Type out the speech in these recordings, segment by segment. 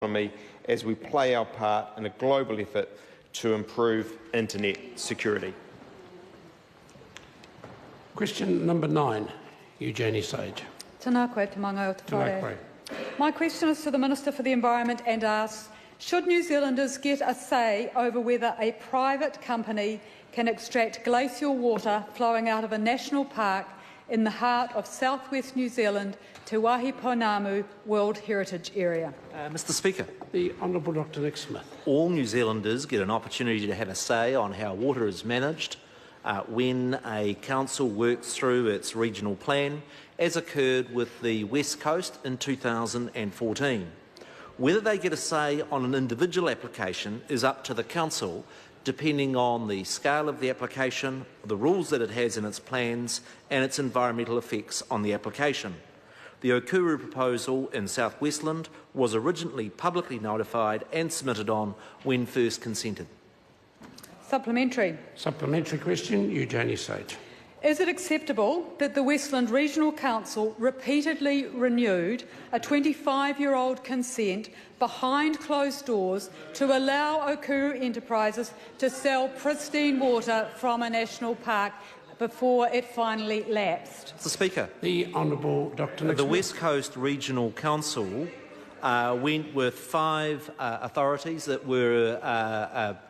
economy as we play our part in a global effort to improve internet security. Question number 9, Eugenie Sage. Tēnā koe, te manga o te whare. My question is to the Minister for the Environment and asks, should New Zealanders get a say over whether a private company can extract glacial water flowing out of a national park in the heart of southwest New Zealand, Te Wāhi Pounamu World Heritage Area? Mr Speaker. The Honourable Dr Nick Smith. All New Zealanders get an opportunity to have a say on how water is managed when a council works through its regional plan, as occurred with the West Coast in 2014. Whether they get a say on an individual application is up to the council, depending on the scale of the application, the rules that it has in its plans and its environmental effects on the application. The Okuru proposal in South Westland was originally publicly notified and submitted on when first consented. Supplementary. Supplementary question, Eugenie Sage. Is it acceptable that the Westland Regional Council repeatedly renewed a 25-year-old consent behind closed doors to allow Okuru Enterprises to sell pristine water from a national park before it finally lapsed? Mr Speaker. The Honourable Dr Nick Smith. The West Coast Regional Council went with 5 authorities that were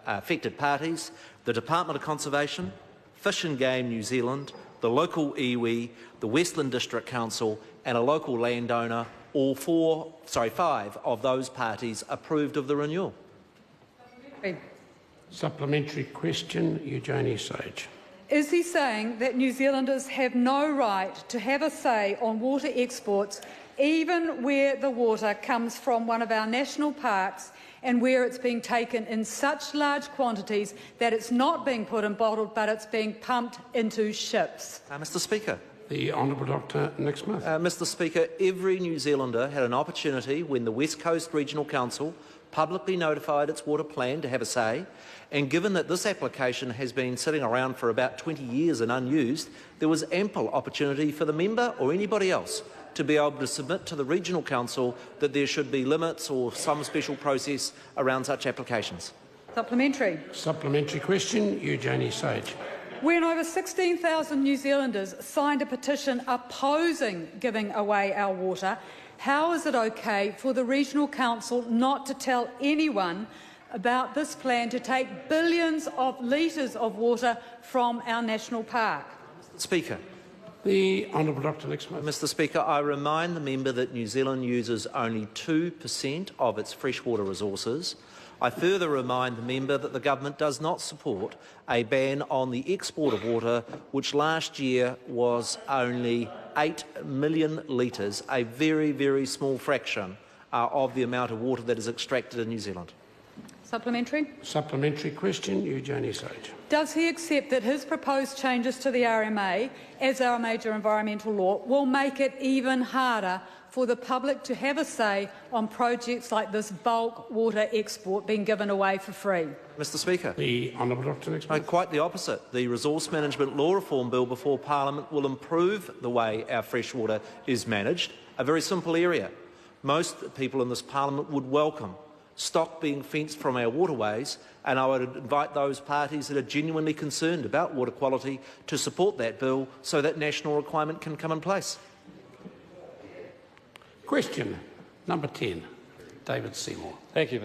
affected parties: the Department of Conservation, Fish and Game New Zealand, the local iwi, the Westland District Council and a local landowner. All 5 of those parties approved of the renewal. Supplementary question, Eugenie Sage. Is he saying that New Zealanders have no right to have a say on water exports, even where the water comes from one of our national parks and where it's being taken in such large quantities that it's not being put in bottled but it's being pumped into ships? Mr Speaker. The Honourable Dr Nick Smith. Mr Speaker, every New Zealander had an opportunity when the West Coast Regional Council publicly notified its water plan to have a say, and given that this application has been sitting around for about 20 years and unused, there was ample opportunity for the member or anybody else to be able to submit to the Regional Council that there should be limits or some special process around such applications. Supplementary. Supplementary question, Eugenie Sage. When over 16,000 New Zealanders signed a petition opposing giving away our water, how is it okay for the Regional Council not to tell anyone about this plan to take billions of litres of water from our national park? Mr Speaker. The Honourable Dr Nick Smith. Mr Speaker, I remind the member that New Zealand uses only 2% of its freshwater resources. I further remind the member that the government does not support a ban on the export of water, which last year was only 8 million litres, a very, very small fraction of the amount of water that is extracted in New Zealand. Supplementary. Supplementary question, Eugenie Sage. Does he accept that his proposed changes to the RMA, as our major environmental law, will make it even harder for the public to have a say on projects like this bulk water export being given away for free? Mr Speaker. The Honourable Dr Nick Smith. Quite the opposite. The Resource Management Law Reform Bill before Parliament will improve the way our freshwater is managed. A very simple area. Most people in this Parliament would welcome stock being fenced from our waterways, and I would invite those parties that are genuinely concerned about water quality to support that bill so that national requirement can come in place. Question number 10, David Seymour. Thank you.